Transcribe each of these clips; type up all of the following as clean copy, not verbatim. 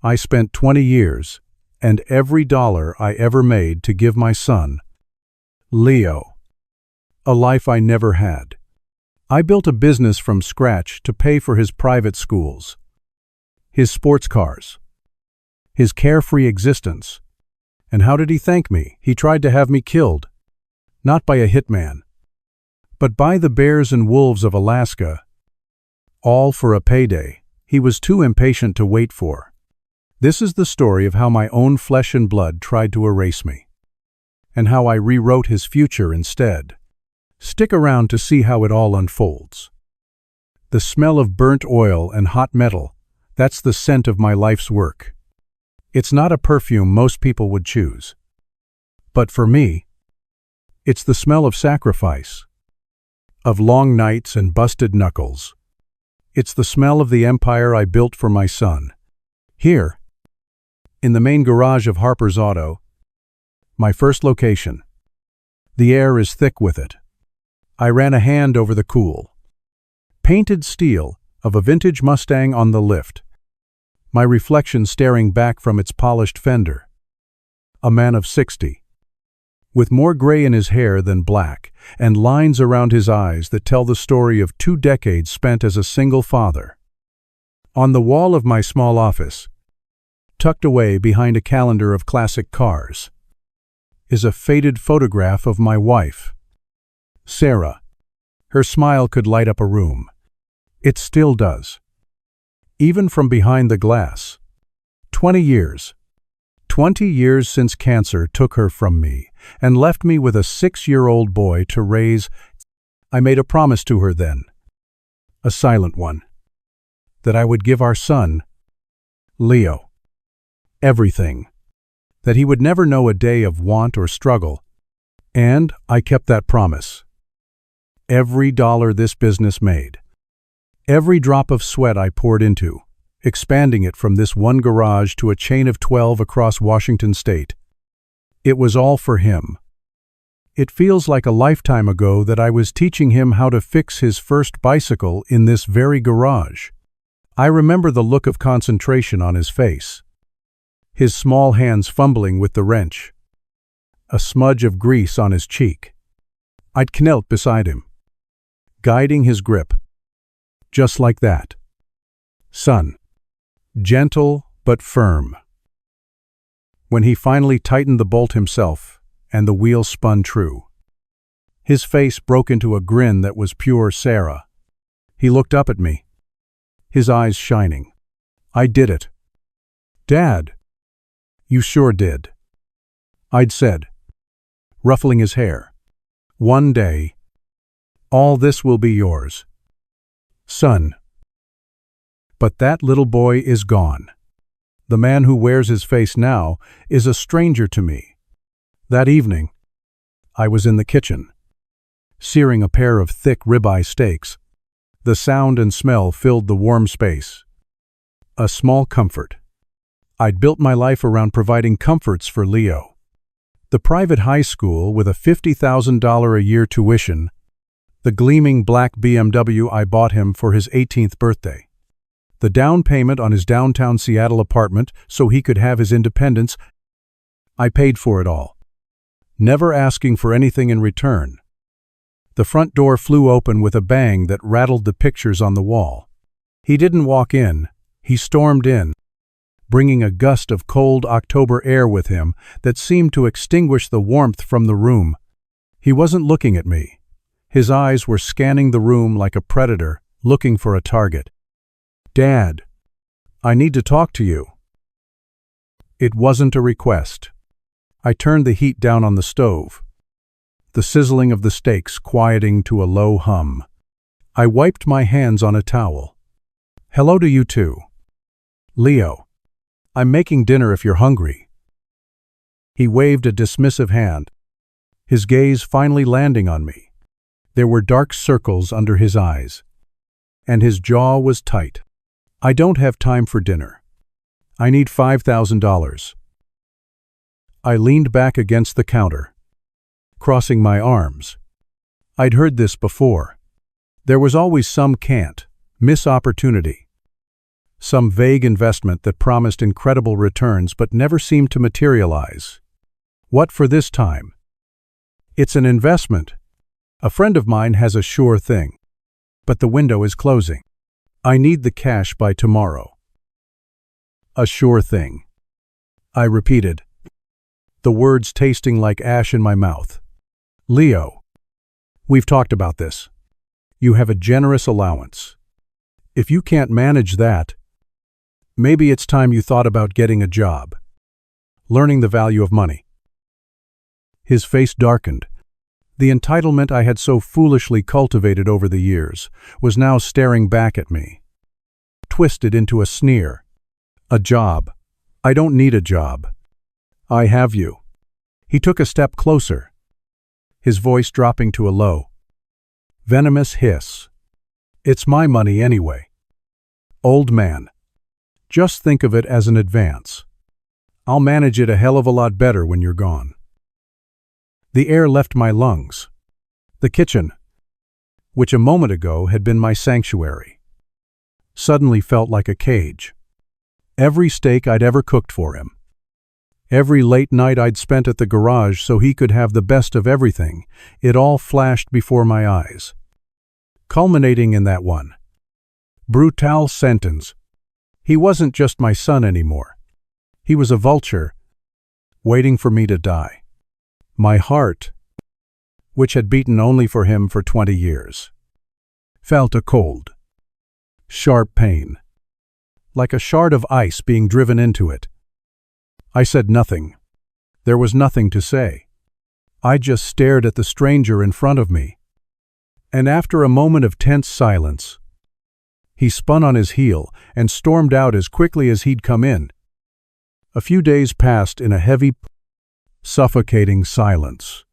I spent 20 years, and every dollar I ever made to give my son, Leo, a life I never had. I built a business from scratch to pay for his private schools, his sports cars, his carefree existence. And how did he thank me? He tried to have me killed, not by a hitman, but by the bears and wolves of Alaska, all for a payday he was too impatient to wait for. This is the story of how my own flesh and blood tried to erase me, and how I rewrote his future instead. Stick around to see how it all unfolds. The smell of burnt oil and hot metal, that's the scent of my life's work. It's not a perfume most people would choose. But for me, it's the smell of sacrifice, of long nights and busted knuckles. It's the smell of the empire I built for my son. Here, in the main garage of Harper's Auto, my first location. The air is thick with it. I ran a hand over the cool, painted steel of a vintage Mustang on the lift, my reflection staring back from its polished fender. A man of 60, with more gray in his hair than black, and lines around his eyes that tell the story of 2 decades spent as a single father. On the wall of my small office, tucked away behind a calendar of classic cars, is a faded photograph of my wife, Sarah. Her smile could light up a room. It still does. Even from behind the glass. 20 years. 20 years since cancer took her from me and left me with a 6-year-old boy to raise. I made a promise to her then, a silent one, that I would give our son, Leo, everything, that he would never know a day of want or struggle, and I kept that promise. Every dollar this business made, every drop of sweat I poured into, expanding it from this one garage to a chain of 12 across Washington state. It was all for him. It feels like a lifetime ago that I was teaching him how to fix his first bicycle in this very garage. I remember the look of concentration on his face, his small hands fumbling with the wrench, a smudge of grease on his cheek. I'd knelt beside him, guiding his grip, just like that. Son. Gentle but firm. When he finally tightened the bolt himself and the wheel spun true, his face broke into a grin that was pure Sarah. He looked up at me, his eyes shining. I did it. Dad. You sure did. I'd said, ruffling his hair. One day, all this will be yours, son. But that little boy is gone. The man who wears his face now is a stranger to me. That evening, I was in the kitchen, searing a pair of thick ribeye steaks. The sound and smell filled the warm space. A small comfort. I'd built my life around providing comforts for Leo. The private high school with a $50,000 a year tuition, the gleaming black BMW I bought him for his 18th birthday, the down payment on his downtown Seattle apartment so he could have his independence. I paid for it all, never asking for anything in return. The front door flew open with a bang that rattled the pictures on the wall. He didn't walk in, he stormed in, bringing a gust of cold October air with him that seemed to extinguish the warmth from the room. He wasn't looking at me. His eyes were scanning the room like a predator, looking for a target. Dad, I need to talk to you. It wasn't a request. I turned the heat down on the stove, the sizzling of the steaks quieting to a low hum. I wiped my hands on a towel. Hello to you too. Leo, I'm making dinner if you're hungry. He waved a dismissive hand, his gaze finally landing on me. There were dark circles under his eyes, and his jaw was tight. I don't have time for dinner. I need $5,000. I leaned back against the counter, crossing my arms. I'd heard this before. There was always some can't, miss opportunity. Some vague investment that promised incredible returns but never seemed to materialize. What for this time? It's an investment. A friend of mine has a sure thing. But the window is closing. I need the cash by tomorrow. A sure thing. I repeated, the words tasting like ash in my mouth. Leo, we've talked about this. You have a generous allowance. If you can't manage that, maybe it's time you thought about getting a job, learning the value of money. His face darkened. The entitlement I had so foolishly cultivated over the years was now staring back at me, twisted into a sneer. A job. I don't need a job. I have you. He took a step closer, his voice dropping to a low, venomous hiss. It's my money anyway. Old man, just think of it as an advance. I'll manage it a hell of a lot better when you're gone. The air left my lungs. The kitchen, which a moment ago had been my sanctuary, suddenly felt like a cage. Every steak I'd ever cooked for him, every late night I'd spent at the garage so he could have the best of everything, it all flashed before my eyes, culminating in that one brutal sentence. He wasn't just my son anymore. He was a vulture, waiting for me to die. My heart, which had beaten only for him for 20 years, felt a cold, sharp pain, like a shard of ice being driven into it. I said nothing. There was nothing to say. I just stared at the stranger in front of me. And after a moment of tense silence, he spun on his heel and stormed out as quickly as he'd come in. A few days passed in a heavy, suffocating silence.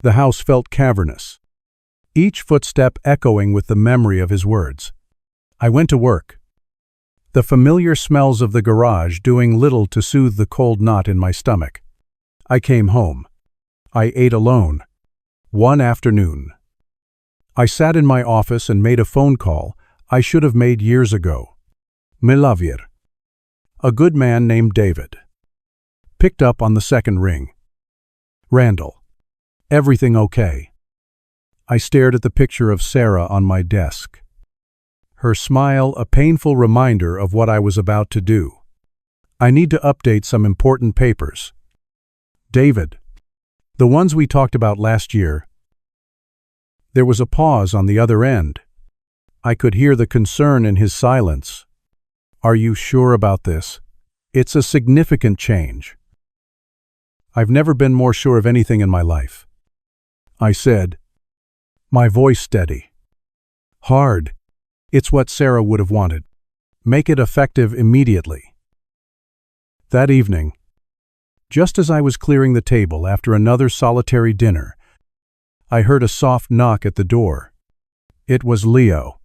The house felt cavernous, each footstep echoing with the memory of his words. I went to work, the familiar smells of the garage doing little to soothe the cold knot in my stomach. I came home. I ate alone. One afternoon, I sat in my office and made a phone call I should have made years ago. Milavir, a good man named David, picked up on the second ring. Randall, everything okay? I stared at the picture of Sarah on my desk, her smile a painful reminder of what I was about to do. I need to update some important papers. David, the ones we talked about last year. There was a pause on the other end. I could hear the concern in his silence. Are you sure about this? It's a significant change. I've never been more sure of anything in my life, I said, my voice steady. Hard. It's what Sarah would have wanted. Make it effective immediately. That evening, just as I was clearing the table after another solitary dinner, I heard a soft knock at the door. It was Leo.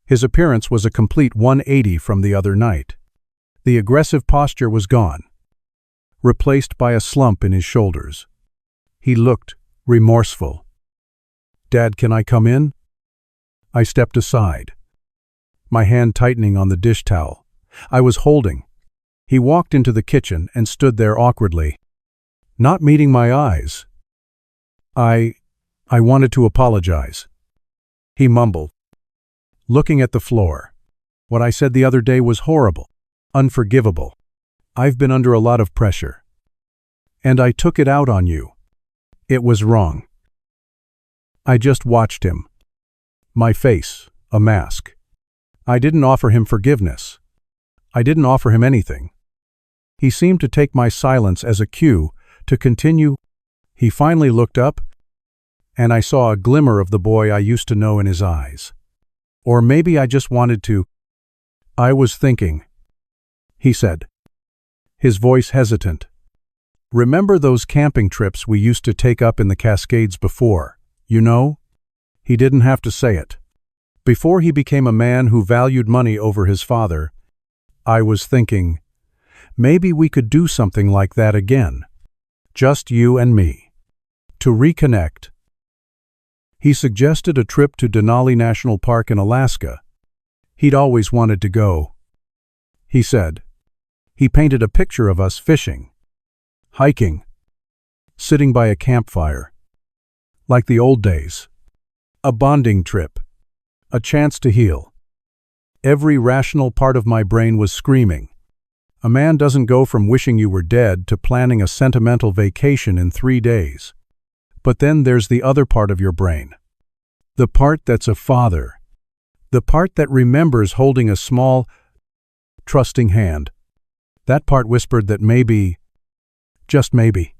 His appearance was a complete 180 from the other night. The aggressive posture was gone, replaced by a slump in his shoulders. He looked remorseful. Dad, can I come in? I stepped aside, my hand tightening on the dish towel I was holding. He walked into the kitchen and stood there awkwardly, not meeting my eyes. I wanted to apologize, he mumbled, looking at the floor. What I said the other day was horrible, unforgivable. I've been under a lot of pressure, and I took it out on you. It was wrong. I just watched him, my face a mask. I didn't offer him forgiveness. I didn't offer him anything. He seemed to take my silence as a cue to continue. He finally looked up, and I saw a glimmer of the boy I used to know in his eyes. Or maybe I just wanted to. I was thinking, he said, his voice hesitant. Remember those camping trips we used to take up in the Cascades before, you know? He didn't have to say it. Before he became a man who valued money over his father, I was thinking, maybe we could do something like that again. Just you and me. To reconnect. He suggested a trip to Denali National Park in Alaska. He'd always wanted to go. he said. He painted a picture of us fishing, hiking, sitting by a campfire. Like the old days. A bonding trip. A chance to heal. Every rational part of my brain was screaming. A man doesn't go from wishing you were dead to planning a sentimental vacation in 3 days. But then there's the other part of your brain. The part that's a father. The part that remembers holding a small, trusting hand. That part whispered that maybe, just maybe,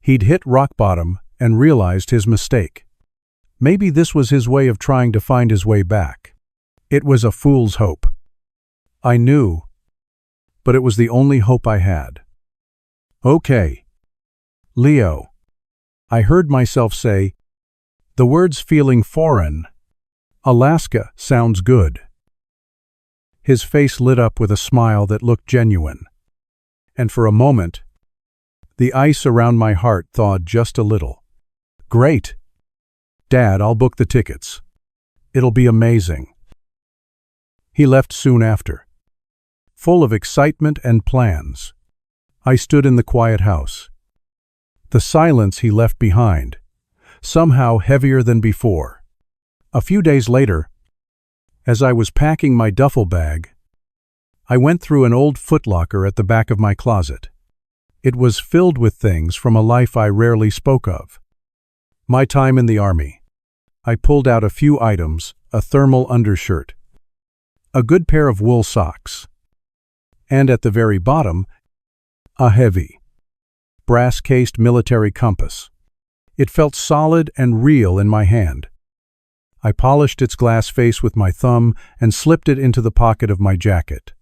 he'd hit rock bottom and realized his mistake. Maybe this was his way of trying to find his way back. It was a fool's hope. I knew, but it was the only hope I had. Okay, Leo, I heard myself say, the words feeling foreign. Alaska sounds good. His face lit up with a smile that looked genuine. And for a moment, the ice around my heart thawed just a little. Great. Dad, I'll book the tickets. It'll be amazing. He left soon after, full of excitement and plans. I stood in the quiet house. The silence he left behind, somehow heavier than before. A few days later, as I was packing my duffel bag, I went through an old footlocker at the back of my closet. It was filled with things from a life I rarely spoke of. My time in the Army. I pulled out a few items, a thermal undershirt, a good pair of wool socks, and at the very bottom, a heavy, brass-cased military compass. It felt solid and real in my hand. I polished its glass face with my thumb and slipped it into the pocket of my jacket.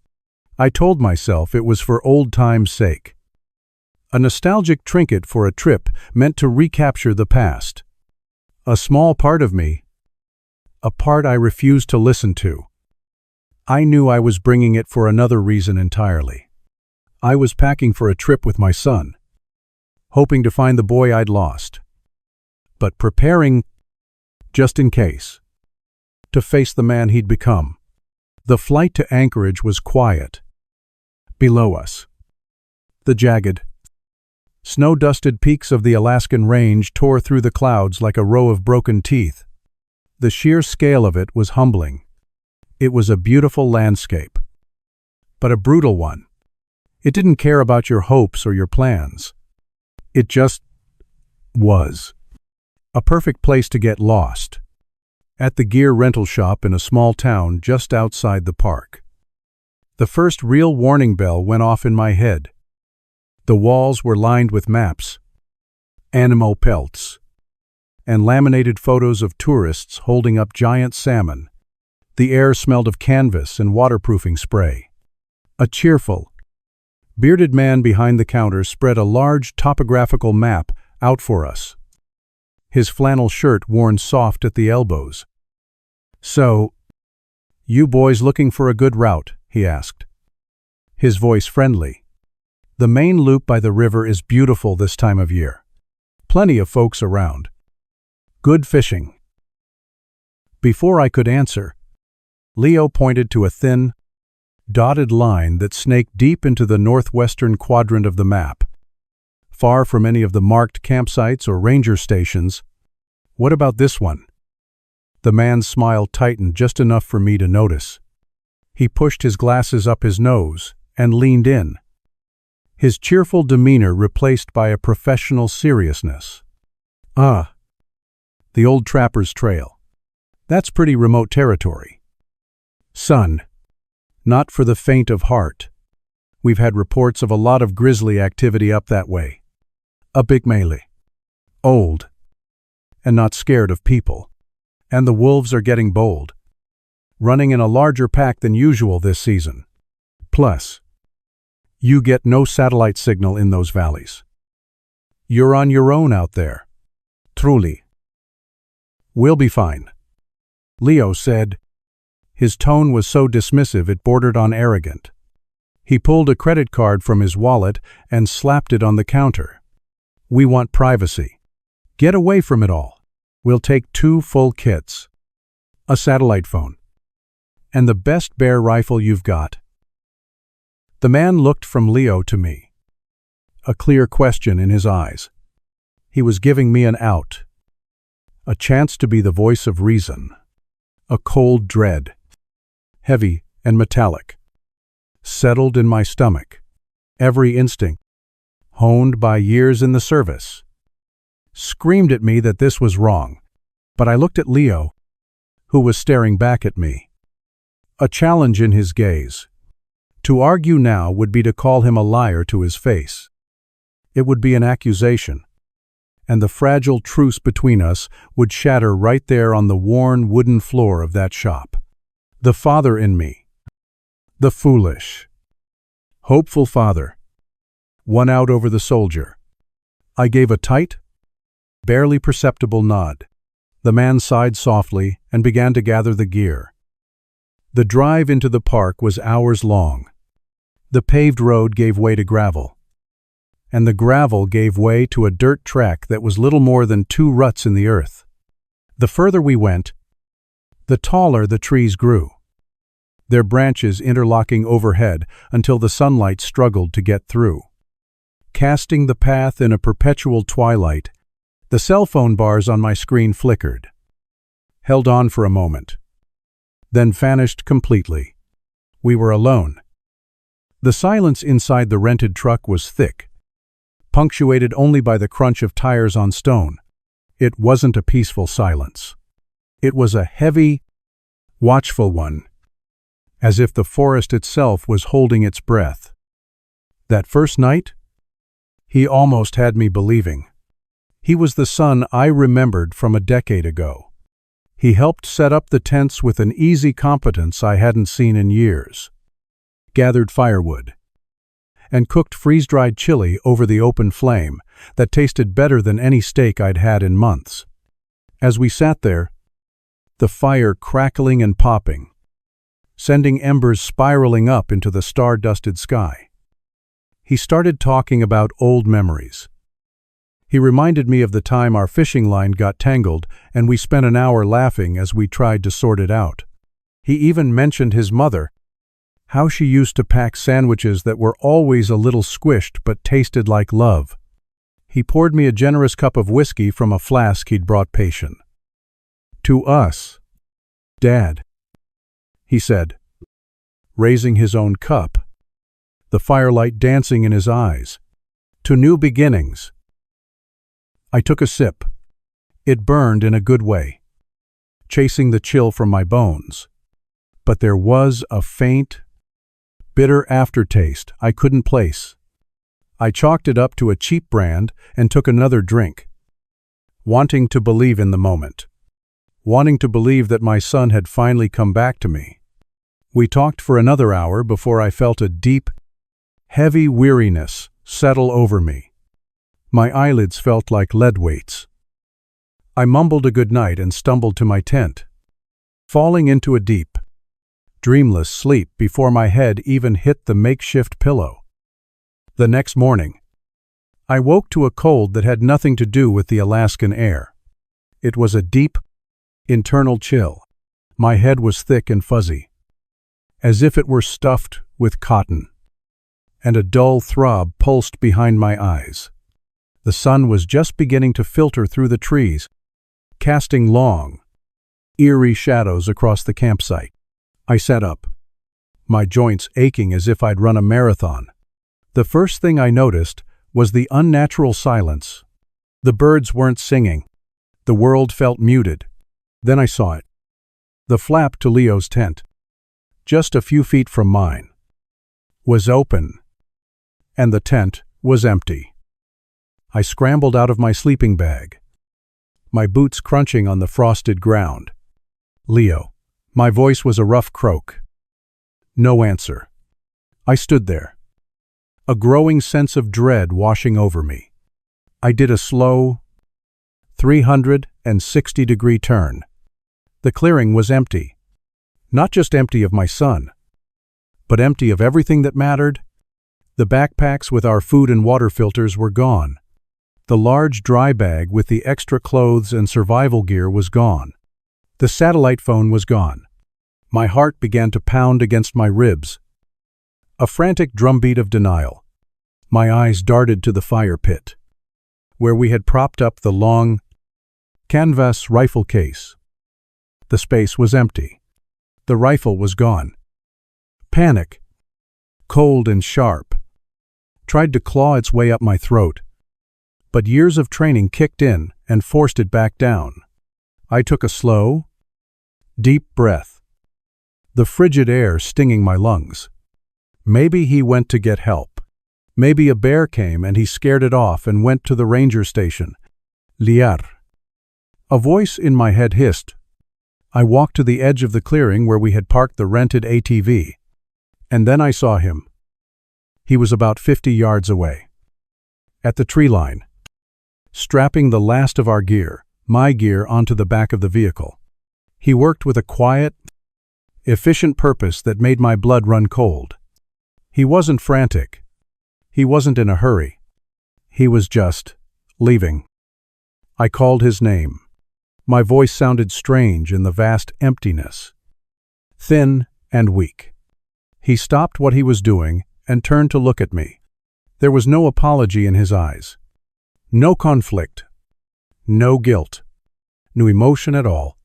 I told myself it was for old time's sake. A nostalgic trinket for a trip meant to recapture the past. A small part of me, a part I refused to listen to. I knew I was bringing it for another reason entirely. I was packing for a trip with my son, hoping to find the boy I'd lost, but preparing, just in case, to face the man he'd become. The flight to Anchorage was quiet. Below us, the jagged, snow-dusted peaks of the Alaskan range tore through the clouds like a row of broken teeth. The sheer scale of it was humbling. It was a beautiful landscape, but a brutal one. It didn't care about your hopes or your plans. It just was. A perfect place to get lost. At the gear rental shop in a small town just outside the park. The first real warning bell went off in my head. The walls were lined with maps, animal pelts, and laminated photos of tourists holding up giant salmon. The air smelled of canvas and waterproofing spray. A cheerful, bearded man behind the counter spread a large topographical map out for us, his flannel shirt worn soft at the elbows. "So, you boys looking for a good route?" he asked, his voice friendly. "The main loop by the river is beautiful this time of year. Plenty of folks around. Good fishing." Before I could answer, Leo pointed to a thin, dotted line that snaked deep into the northwestern quadrant of the map. Far from any of the marked campsites or ranger stations. "What about this one?" The man's smile tightened just enough for me to notice. He pushed his glasses up his nose and leaned in, his cheerful demeanor replaced by a professional seriousness. "Ah, the old Trapper's Trail. That's pretty remote territory. Son, not for the faint of heart. We've had reports of a lot of grizzly activity up that way. A big melee. Old. And not scared of people. And the wolves are getting bold. Running in a larger pack than usual this season. Plus, you get no satellite signal in those valleys. You're on your own out there. Truly. We'll be fine," Leo said. His tone was so dismissive it bordered on arrogant. He pulled a credit card from his wallet and slapped it on the counter. "We want privacy. Get away from it all. We'll take 2 full kits. A satellite phone. And the best bear rifle you've got. The man looked from Leo to me, a clear question in his eyes. He was giving me an out, a chance to be the voice of reason. A cold dread, heavy and metallic, settled in my stomach. Every instinct, honed by years in the service, screamed at me that this was wrong. But I looked at Leo, who was staring back at me, a challenge in his gaze. To argue now would be to call him a liar to his face. It would be an accusation, and the fragile truce between us would shatter right there on the worn wooden floor of that shop. The father in me, the foolish, hopeful father, won out over the soldier. I gave a tight, barely perceptible nod. The man sighed softly and began to gather the gear. The drive into the park was hours long. The paved road gave way to gravel, and the gravel gave way to a dirt track that was little more than 2 ruts in the earth. The further we went, the taller the trees grew, their branches interlocking overhead until the sunlight struggled to get through. Casting the path in a perpetual twilight, the cell phone bars on my screen flickered, held on for a moment, then vanished completely. We were alone. The silence inside the rented truck was thick, punctuated only by the crunch of tires on stone. It wasn't a peaceful silence. It was a heavy, watchful one, as if the forest itself was holding its breath. That first night, he almost had me believing. He was the son I remembered from a decade ago. He helped set up the tents with an easy competence I hadn't seen in years, gathered firewood, and cooked freeze-dried chili over the open flame that tasted better than any steak I'd had in months. As we sat there, the fire crackling and popping, sending embers spiraling up into the star-dusted sky, he started talking about old memories. He reminded me of the time our fishing line got tangled and we spent an hour laughing as we tried to sort it out. He even mentioned his mother, how she used to pack sandwiches that were always a little squished but tasted like love. He poured me a generous cup of whiskey from a flask he'd brought patient. "To us, Dad," he said, raising his own cup, the firelight dancing in his eyes. "To new beginnings." I took a sip. It burned in a good way, chasing the chill from my bones. But there was a faint, bitter aftertaste I couldn't place. I chalked it up to a cheap brand and took another drink, wanting to believe in the moment, wanting to believe that my son had finally come back to me. We talked for another hour before I felt a deep, heavy weariness settle over me. My eyelids felt like lead weights. I mumbled a good night and stumbled to my tent, falling into a deep, dreamless sleep before my head even hit the makeshift pillow. The next morning, I woke to a cold that had nothing to do with the Alaskan air. It was a deep, internal chill. My head was thick and fuzzy, as if it were stuffed with cotton, and a dull throb pulsed behind my eyes. The sun was just beginning to filter through the trees, casting long, eerie shadows across the campsite. I sat up, my joints aching as if I'd run a marathon. The first thing I noticed was the unnatural silence. The birds weren't singing. The world felt muted. Then I saw it. The flap to Leo's tent, just a few feet from mine, was open, and the tent was empty. I scrambled out of my sleeping bag, my boots crunching on the frosted ground. "Leo." My voice was a rough croak. No answer. I stood there, a growing sense of dread washing over me. I did a slow, 360-degree turn. The clearing was empty. Not just empty of my son, but empty of everything that mattered. The backpacks with our food and water filters were gone. The large dry bag with the extra clothes and survival gear was gone. The satellite phone was gone. My heart began to pound against my ribs. A frantic drumbeat of denial. My eyes darted to the fire pit, where we had propped up the long canvas rifle case. The space was empty. The rifle was gone. Panic, cold and sharp, tried to claw its way up my throat, but years of training kicked in and forced it back down. I took a slow, deep breath, the frigid air stinging my lungs. Maybe he went to get help. Maybe a bear came and he scared it off and went to the ranger station. Liar. A voice in my head hissed. I walked to the edge of the clearing where we had parked the rented ATV. And then I saw him. He was about 50 yards away. At the tree line, strapping the last of our gear, my gear, onto the back of the vehicle. He worked with a quiet, efficient purpose that made my blood run cold. He wasn't frantic. He wasn't in a hurry. He was just leaving. I called his name. My voice sounded strange in the vast emptiness, thin and weak. He stopped what he was doing and turned to look at me. There was no apology in his eyes. No conflict. No guilt. No emotion at all.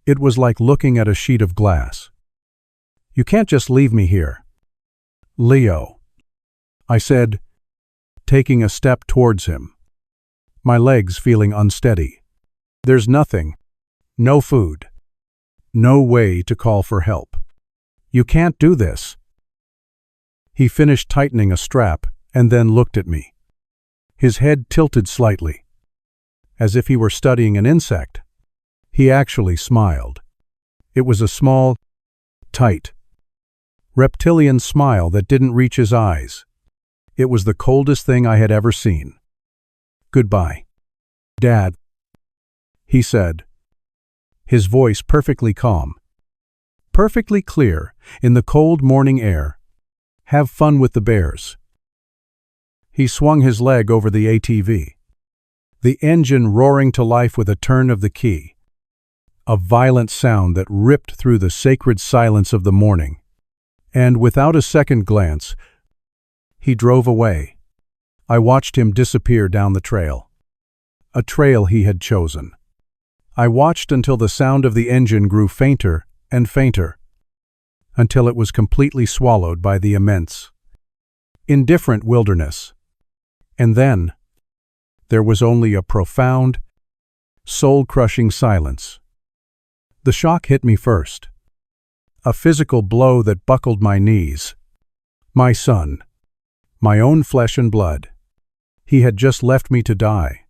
It was like looking at a sheet of glass. You can't just leave me here. Leo, I said, taking a step towards him, my legs feeling unsteady. There's nothing, no food, no way to call for help. You can't do this. He finished tightening a strap and then looked at me. His head tilted slightly, as if he were studying an insect. He actually smiled. It was a small, tight, reptilian smile that didn't reach his eyes. It was the coldest thing I had ever seen. Goodbye, Dad, he said, his voice perfectly calm, perfectly clear in the cold morning air. Have fun with the bears. He swung his leg over the ATV, the engine roaring to life with a turn of the key, a violent sound that ripped through the sacred silence of the morning. And without a second glance, he drove away. I watched him disappear down the trail, a trail he had chosen. I watched until the sound of the engine grew fainter and fainter, until it was completely swallowed by the immense, indifferent wilderness. And then, there was only a profound, soul-crushing silence. The shock hit me first, a physical blow that buckled my knees. My son, my own flesh and blood. He had just left me to die.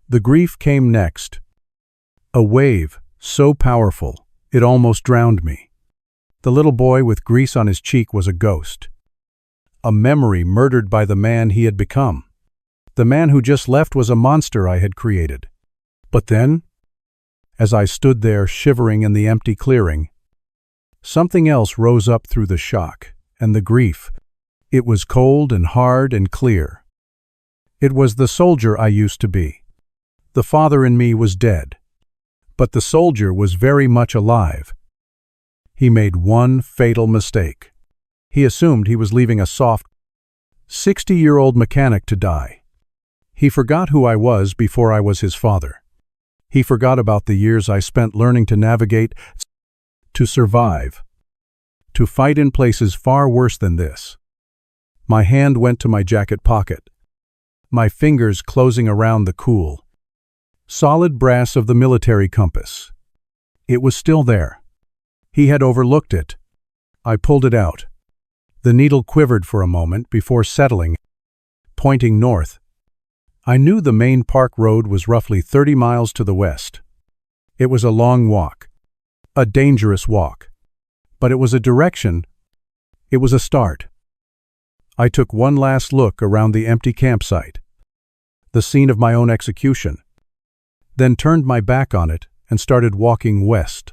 The grief came next, a wave so powerful it almost drowned me. The little boy with grease on his cheek was a ghost, a memory murdered by the man he had become. The man who just left was a monster I had created. But then, as I stood there shivering in the empty clearing, something else rose up through the shock and the grief. It was cold and hard and clear. It was the soldier I used to be. The father in me was dead, but the soldier was very much alive. He made one fatal mistake. He assumed he was leaving a soft, 60-year-old mechanic to die. He forgot who I was before I was his father. He forgot about the years I spent learning to navigate, to survive, to fight in places far worse than this. My hand went to my jacket pocket, my fingers closing around the cool, solid brass of the military compass. It was still there. He had overlooked it. I pulled it out. The needle quivered for a moment before settling, pointing north. I knew the main park road was roughly 30 miles to the west. It was a long walk, a dangerous walk, but it was a direction. It was a start. I took one last look around the empty campsite, the scene of my own execution, then turned my back on it and started walking west.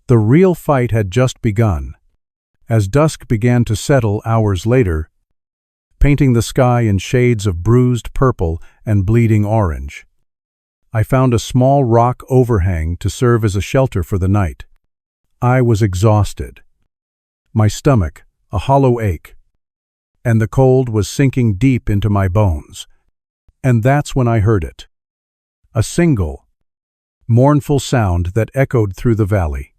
The real fight had just begun. As dusk began to settle hours later, painting the sky in shades of bruised purple and bleeding orange, I found a small rock overhang to serve as a shelter for the night. I was exhausted. My stomach, a hollow ache, and the cold was sinking deep into my bones. And that's when I heard it. A single, mournful sound that echoed through the valley.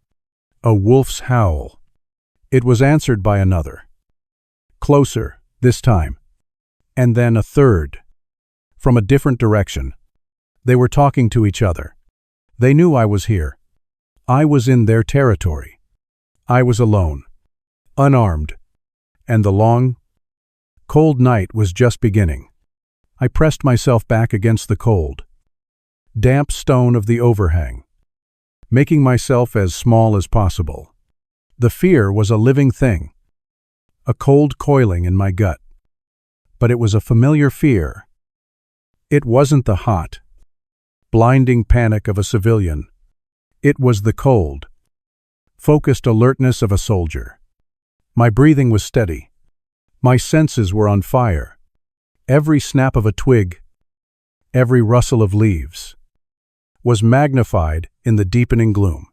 A wolf's howl. It was answered by another. Closer, this time. And then a third. From a different direction. They were talking to each other. They knew I was here. I was in their territory. I was alone, unarmed, and the long, cold night was just beginning. I pressed myself back against the cold, damp stone of the overhang, making myself as small as possible. The fear was a living thing, a cold coiling in my gut. But it was a familiar fear. It wasn't the hot, blinding panic of a civilian. It was the cold, focused alertness of a soldier. My breathing was steady. My senses were on fire. Every snap of a twig, every rustle of leaves, was magnified in the deepening gloom.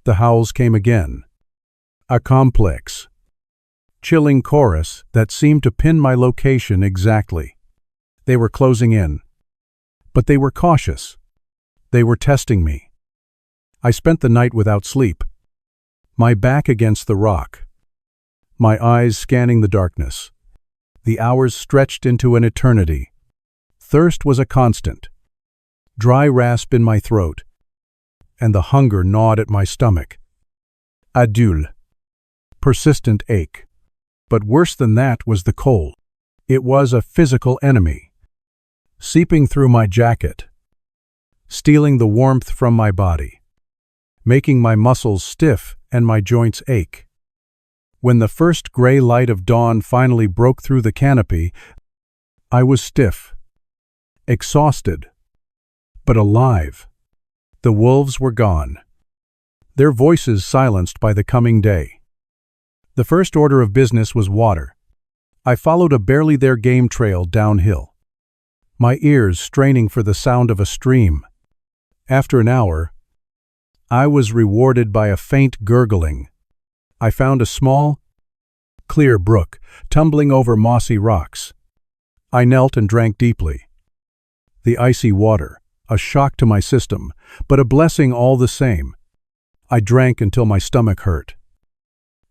The howls came again. A complex, chilling chorus that seemed to pin my location exactly. They were closing in. But they were cautious. They were testing me. I spent the night without sleep, my back against the rock, my eyes scanning the darkness. The hours stretched into an eternity. Thirst was a constant, dry rasp in my throat, and the hunger gnawed at my stomach. Adul, persistent ache. But worse than that was the cold. It was a physical enemy, seeping through my jacket, stealing the warmth from my body, making my muscles stiff and my joints ache. When the first gray light of dawn finally broke through the canopy, I was stiff, exhausted, but alive. The wolves were gone, their voices silenced by the coming day. The first order of business was water. I followed a barely there game trail downhill, my ears straining for the sound of a stream. After an hour, I was rewarded by a faint gurgling. I found a small, clear brook tumbling over mossy rocks. I knelt and drank deeply. The icy water, a shock to my system, but a blessing all the same. I drank until my stomach hurt,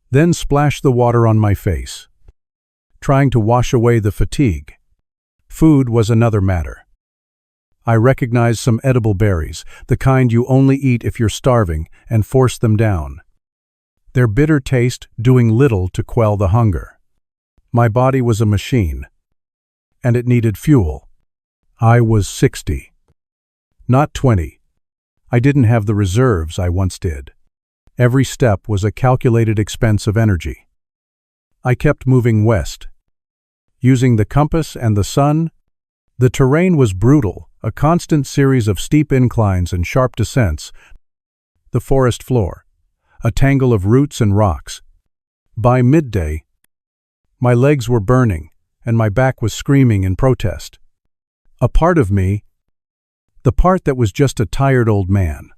then splashed the water on my face, trying to wash away the fatigue. Food was another matter. I recognized some edible berries, the kind you only eat if you're starving, and forced them down, their bitter taste doing little to quell the hunger. My body was a machine, and it needed fuel. I was 60, not 20. I didn't have the reserves I once did. Every step was a calculated expense of energy. I kept moving west, using the compass and the sun. The terrain was brutal, a constant series of steep inclines and sharp descents. The forest floor, a tangle of roots and rocks. By midday, my legs were burning and my back was screaming in protest. A part of me, the part that was just a tired old man,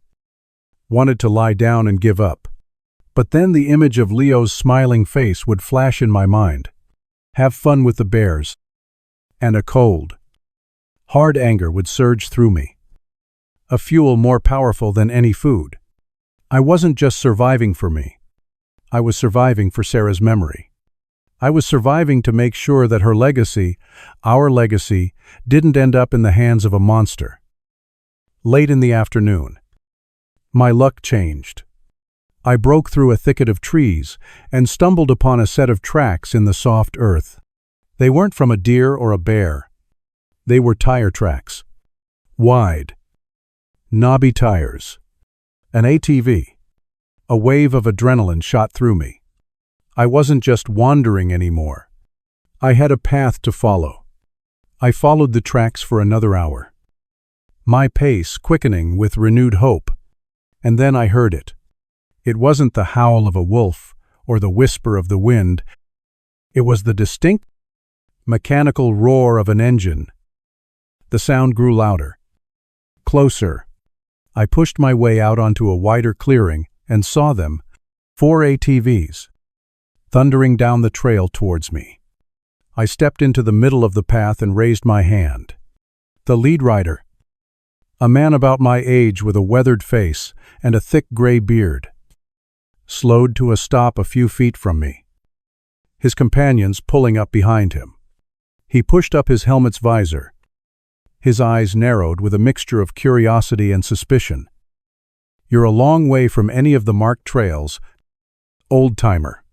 wanted to lie down and give up. But then the image of Leo's smiling face would flash in my mind. Have fun with the bears. And a cold, hard anger would surge through me. A fuel more powerful than any food. I wasn't just surviving for me. I was surviving for Sarah's memory. I was surviving to make sure that her legacy, our legacy, didn't end up in the hands of a monster. Late in the afternoon, my luck changed. I broke through a thicket of trees and stumbled upon a set of tracks in the soft earth. They weren't from a deer or a bear. They were tire tracks. Wide, knobby tires. An ATV. A wave of adrenaline shot through me. I wasn't just wandering anymore. I had a path to follow. I followed the tracks for another hour, my pace quickening with renewed hope. And then I heard it. It wasn't the howl of a wolf or the whisper of the wind. It was the distinct, mechanical roar of an engine. The sound grew louder, closer. I pushed my way out onto a wider clearing and saw them, 4 ATVs, thundering down the trail towards me. I stepped into the middle of the path and raised my hand. The lead rider, a man about my age with a weathered face and a thick gray beard, slowed to a stop a few feet from me, his companions pulling up behind him. He pushed up his helmet's visor. His eyes narrowed with a mixture of curiosity and suspicion. "You're a long way from any of the marked trails, old-timer,"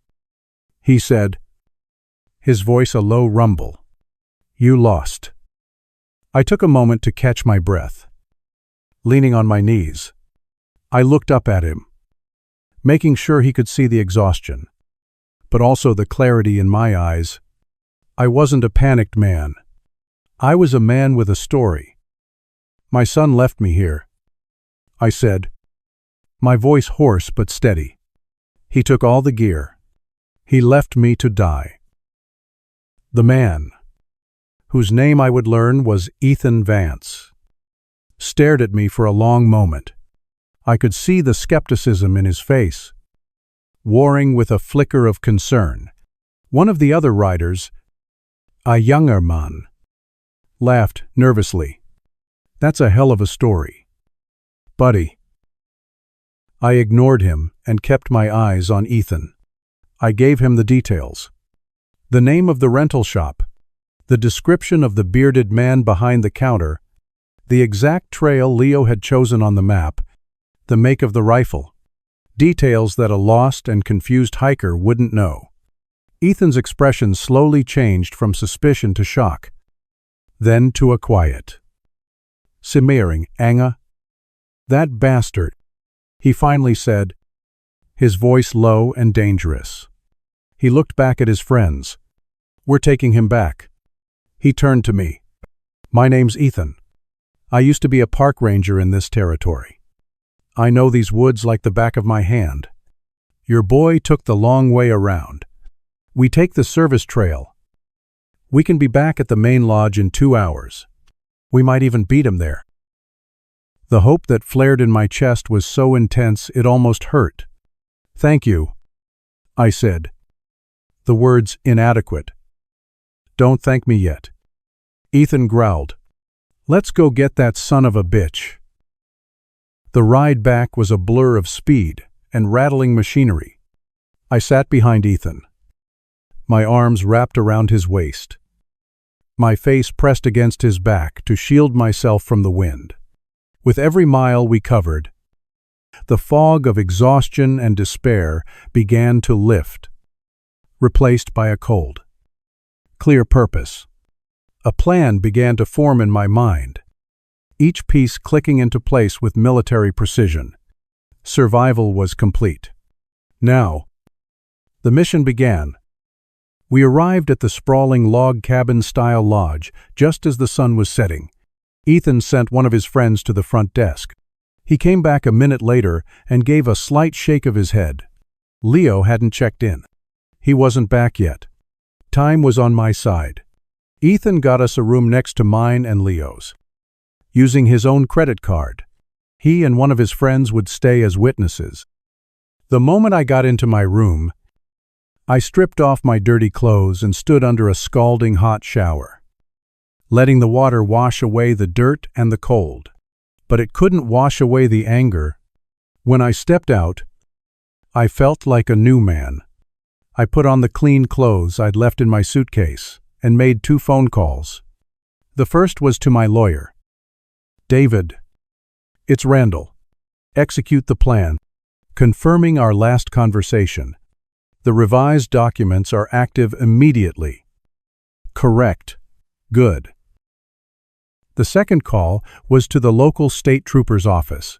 he said, his voice a low rumble. "You lost." I took a moment to catch my breath. Leaning on my knees, I looked up at him, making sure he could see the exhaustion, but also the clarity in my eyes. I wasn't a panicked man. I was a man with a story. "My son left me here," I said, my voice hoarse but steady. "He took all the gear. He left me to die." The man, whose name I would learn was Ethan Vance, stared at me for a long moment. I could see the skepticism in his face, warring with a flicker of concern. One of the other riders, a younger man, laughed nervously. "That's a hell of a story, buddy." I ignored him and kept my eyes on Ethan. I gave him the details. The name of the rental shop, the description of the bearded man behind the counter, the exact trail Leo had chosen on the map, the make of the rifle, details that a lost and confused hiker wouldn't know. Ethan's expression slowly changed from suspicion to shock, then to a quiet, sneering anger. "That bastard," he finally said, his voice low and dangerous. He looked back at his friends. "We're taking him back." He turned to me. "My name's Ethan. I used to be a park ranger in this territory. I know these woods like the back of my hand. Your boy took the long way around. We take the service trail. We can be back at the main lodge in 2 hours. We might even beat him there." The hope that flared in my chest was so intense it almost hurt. "Thank you," I said, the words inadequate. "Don't thank me yet." Ethan growled, "Let's go get that son of a bitch." The ride back was a blur of speed and rattling machinery. I sat behind Ethan, my arms wrapped around his waist, my face pressed against his back to shield myself from the wind. With every mile we covered, the fog of exhaustion and despair began to lift, replaced by a cold, clear purpose. A plan began to form in my mind, each piece clicking into place with military precision. Survival was complete. Now, the mission began. We arrived at the sprawling log cabin-style lodge just as the sun was setting. Ethan sent one of his friends to the front desk. He came back a minute later and gave a slight shake of his head. Leo hadn't checked in. He wasn't back yet. Time was on my side. Ethan got us a room next to mine and Leo's. Using his own credit card, he and one of his friends would stay as witnesses. The moment I got into my room, I stripped off my dirty clothes and stood under a scalding hot shower, letting the water wash away the dirt and the cold. But it couldn't wash away the anger. When I stepped out, I felt like a new man. I put on the clean clothes I'd left in my suitcase and made 2 phone calls. The first was to my lawyer. "David, it's Randall. Execute the plan, confirming our last conversation. The revised documents are active immediately." "Correct. Good." The second call was to the local state trooper's office.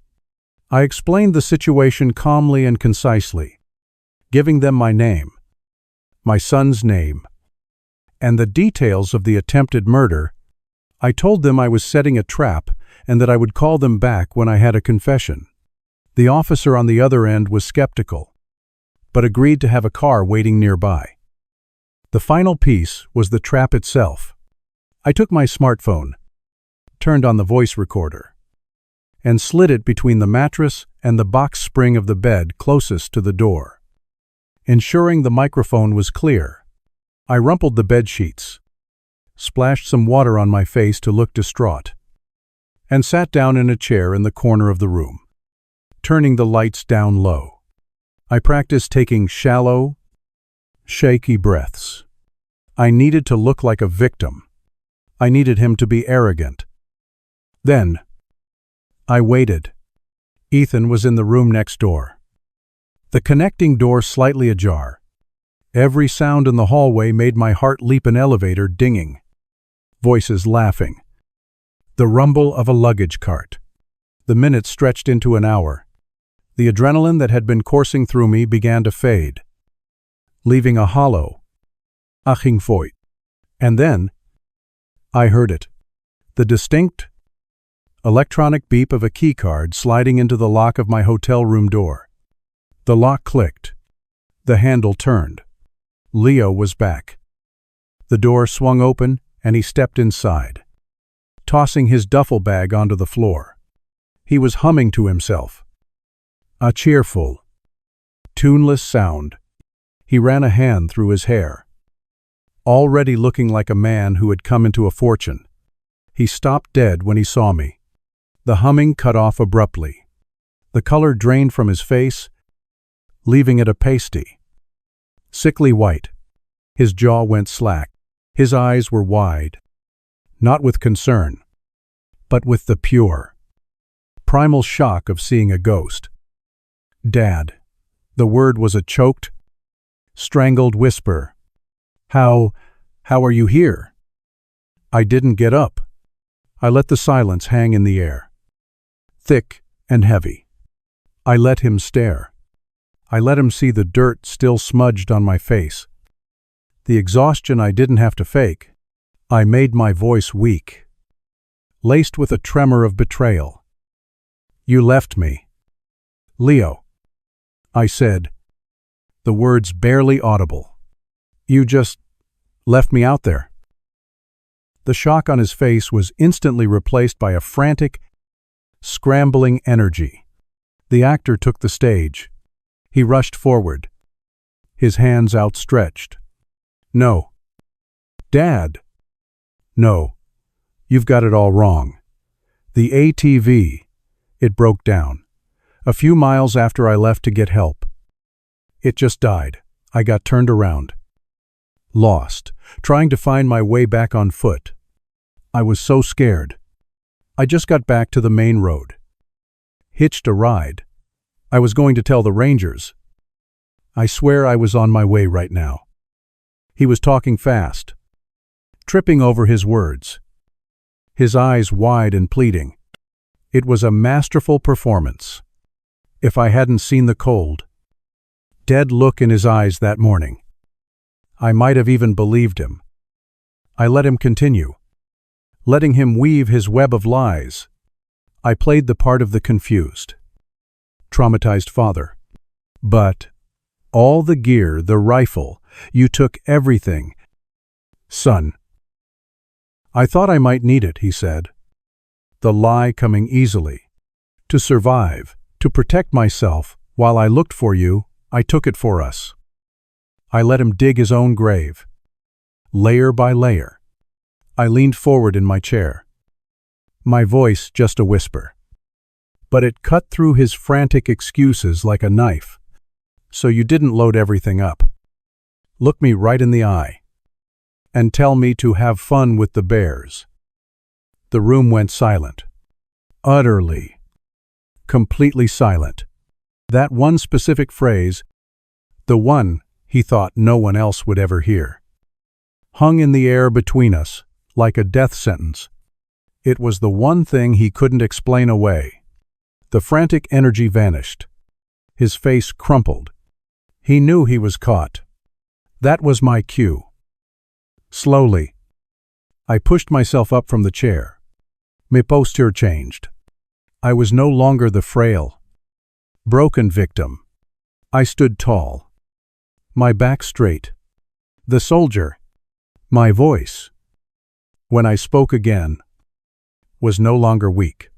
I explained the situation calmly and concisely, giving them my name, my son's name, and the details of the attempted murder. I told them I was setting a trap and that I would call them back when I had a confession. The officer on the other end was skeptical, but agreed to have a car waiting nearby. The final piece was the trap itself. I took my smartphone, turned on the voice recorder, and slid it between the mattress and the box spring of the bed closest to the door, ensuring the microphone was clear. I rumpled the bed sheets, splashed some water on my face to look distraught, and sat down in a chair in the corner of the room, turning the lights down low. I practiced taking shallow, shaky breaths. I needed to look like a victim. I needed him to be arrogant. Then, I waited. Ethan was in the room next door. The connecting door slightly ajar. Every sound in the hallway made my heart leap, an elevator dinging. Voices laughing. The rumble of a luggage cart. The minutes stretched into an hour. The adrenaline that had been coursing through me began to fade, leaving a hollow, aching void. And then, I heard it. The distinct, electronic beep of a keycard sliding into the lock of my hotel room door. The lock clicked. The handle turned. Leo was back. The door swung open, and he stepped inside, tossing his duffel bag onto the floor. He was humming to himself. A cheerful, tuneless sound. He ran a hand through his hair, already looking like a man who had come into a fortune. He stopped dead when he saw me. The humming cut off abruptly. The color drained from his face, leaving it a pasty, sickly white. His jaw went slack. His eyes were wide, not with concern, but with the pure, primal shock of seeing a ghost. Dad. The word was a choked, strangled whisper. How are you here? I didn't get up. I let the silence hang in the air, thick and heavy. I let him stare. I let him see the dirt still smudged on my face. The exhaustion I didn't have to fake. I made my voice weak, laced with a tremor of betrayal. You left me. Leo. I said, the words barely audible. You just left me out there. The shock on his face was instantly replaced by a frantic, scrambling energy. The actor took the stage. He rushed forward, his hands outstretched. No. Dad. No. You've got it all wrong. The ATV. It broke down. A few miles after I left to get help. It just died. I got turned around. Lost, trying to find my way back on foot. I was so scared. I just got back to the main road. Hitched a ride. I was going to tell the Rangers. I swear I was on my way right now. He was talking fast, tripping over his words, his eyes wide and pleading. It was a masterful performance. If I hadn't seen the cold, dead look in his eyes that morning, I might have even believed him. I let him continue, letting him weave his web of lies. I played the part of the confused, traumatized father. But all the gear, the rifle, you took everything. Son. I thought I might need it, he said. The lie coming easily. To survive, to protect myself, while I looked for you, I took it for us. I let him dig his own grave, layer by layer. I leaned forward in my chair, my voice just a whisper. But it cut through his frantic excuses like a knife. So you didn't load everything up. Look me right in the eye, and tell me to have fun with the bears. The room went silent. Utterly, completely silent. That one specific phrase, the one he thought no one else would ever hear, hung in the air between us like a death sentence. It was the one thing he couldn't explain away. The frantic energy vanished. His face crumpled. He knew he was caught. That was my cue. Slowly, I pushed myself up from the chair. My posture changed. I was no longer the frail, broken victim. I stood tall, my back straight. The soldier, my voice, when I spoke again, was no longer weak.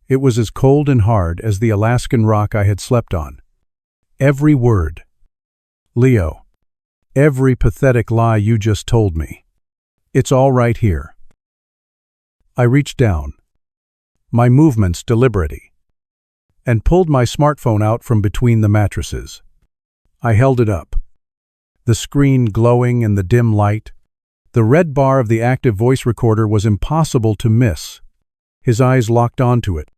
It was as cold and hard as the Alaskan rock I had slept on. Every word. Leo, Every pathetic lie you just told me. It's all right here. I reached down, my movements deliberate, and pulled my smartphone out from between the mattresses. I held it up, the screen glowing in the dim light. The red bar of the active voice recorder was impossible to miss. His eyes locked onto it,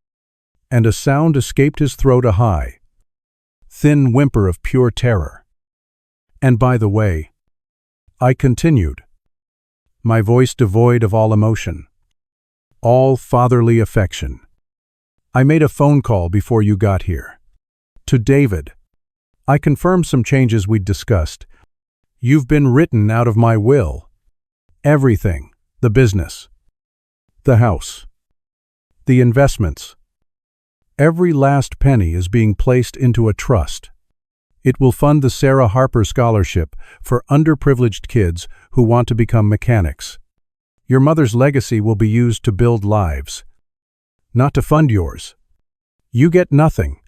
and a sound escaped his throat, a high, thin whimper of pure terror. And by the way, I continued, my voice devoid of all emotion, all fatherly affection. I made a phone call before you got here. To David. I confirmed some changes we'd discussed. You've been written out of my will. Everything, the business, the house, the investments. Every last penny is being placed into a trust. It will fund the Sarah Harper Scholarship for underprivileged kids who want to become mechanics. Your mother's legacy will be used to build lives, not to fund yours. You get nothing.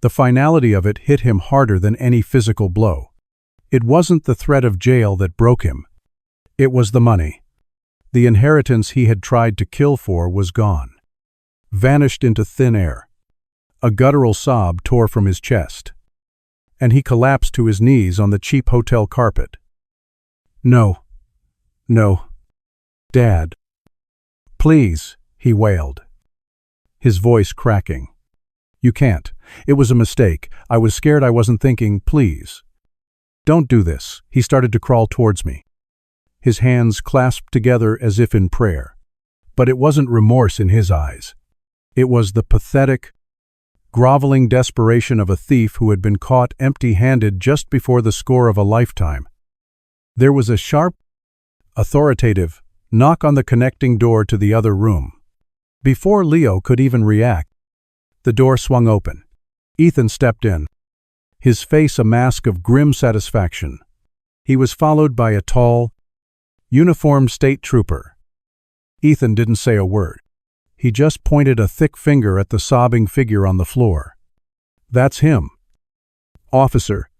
The finality of it hit him harder than any physical blow. It wasn't the threat of jail that broke him. It was the money. The inheritance he had tried to kill for was gone, vanished into thin air. A guttural sob tore from his chest, and he collapsed to his knees on the cheap hotel carpet. No, Dad. Please, he wailed, his voice cracking. You can't. It was a mistake. I was scared. I wasn't thinking. Please. Don't do this. He started to crawl towards me, his hands clasped together as if in prayer. But it wasn't remorse in his eyes. It was the pathetic, groveling desperation of a thief who had been caught empty-handed just before the score of a lifetime. There was a sharp, authoritative knock on the connecting door to the other room. Before Leo could even react, the door swung open. Ethan stepped in, his face a mask of grim satisfaction. He was followed by a tall, uniformed state trooper. Ethan didn't say a word. He just pointed a thick finger at the sobbing figure on the floor. That's him. Officer.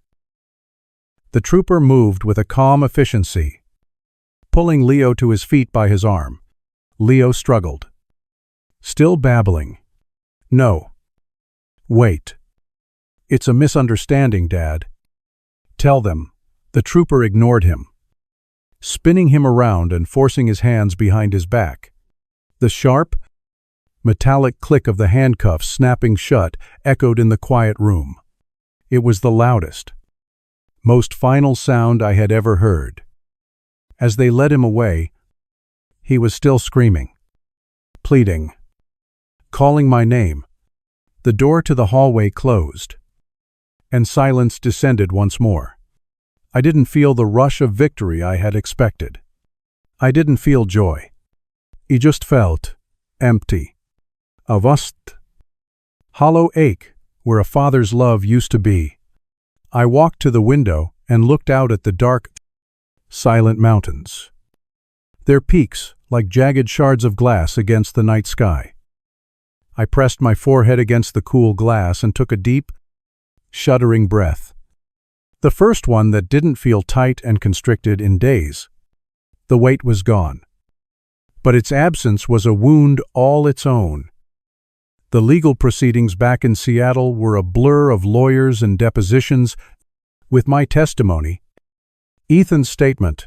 The trooper moved with a calm efficiency, pulling Leo to his feet by his arm. Leo struggled, still babbling. No. Wait. It's a misunderstanding, Dad. Tell them. The trooper ignored him, spinning him around and forcing his hands behind his back. The sharp, metallic click of the handcuffs snapping shut echoed in the quiet room. It was the loudest, most final sound I had ever heard. As they led him away, he was still screaming, pleading, calling my name. The door to the hallway closed, and silence descended once more. I didn't feel the rush of victory I had expected. I didn't feel joy. I just felt empty. A vast, hollow ache where a father's love used to be. I walked to the window and looked out at the dark, silent mountains, their peaks like jagged shards of glass against the night sky. I pressed my forehead against the cool glass and took a deep, shuddering breath. The first one that didn't feel tight and constricted in days. The weight was gone, but its absence was a wound all its own. The legal proceedings back in Seattle were a blur of lawyers and depositions, with my testimony, Ethan's statement,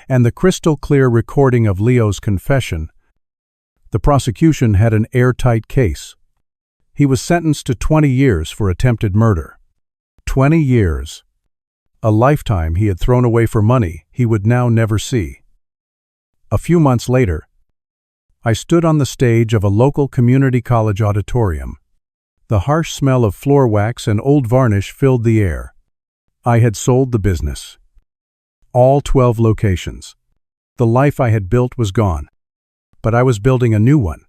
and the crystal-clear recording of Leo's confession. The prosecution had an airtight case. He was sentenced to 20 years for attempted murder. 20 years. A lifetime he had thrown away for money he would now never see. A few months later, I stood on the stage of a local community college auditorium. The harsh smell of floor wax and old varnish filled the air. I had sold the business. All 12 locations. The life I had built was gone, but I was building a new one.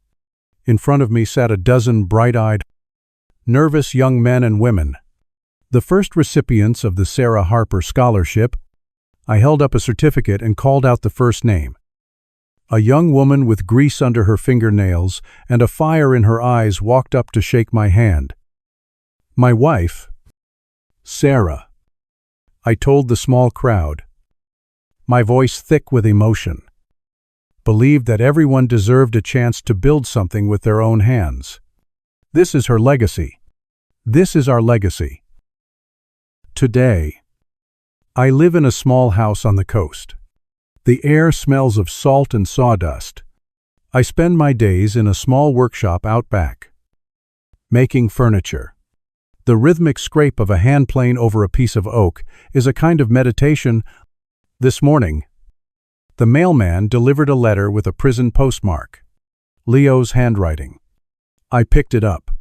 In front of me sat a dozen bright-eyed, nervous young men and women, the first recipients of the Sarah Harper Scholarship. I held up a certificate and called out the first name. A young woman with grease under her fingernails and a fire in her eyes walked up to shake my hand. My wife, Sarah. I told the small crowd, my voice thick with emotion. Believed that everyone deserved a chance to build something with their own hands. This is her legacy. This is our legacy. Today, I live in a small house on the coast. The air smells of salt and sawdust. I spend my days in a small workshop out back, making furniture. The rhythmic scrape of a hand plane over a piece of oak is a kind of meditation. This morning, the mailman delivered a letter with a prison postmark, Leo's handwriting. I picked it up,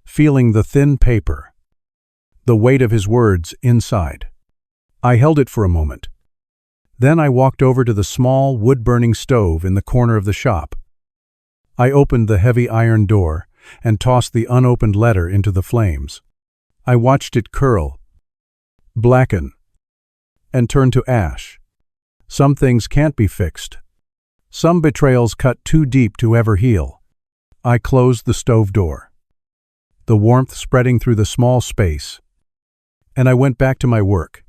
feeling the thin paper, the weight of his words inside. I held it for a moment. Then I walked over to the small wood-burning stove in the corner of the shop. I opened the heavy iron door and tossed the unopened letter into the flames. I watched it curl, blacken, and turn to ash. Some things can't be fixed. Some betrayals cut too deep to ever heal. I closed the stove door, the warmth spreading through the small space, and I went back to my work.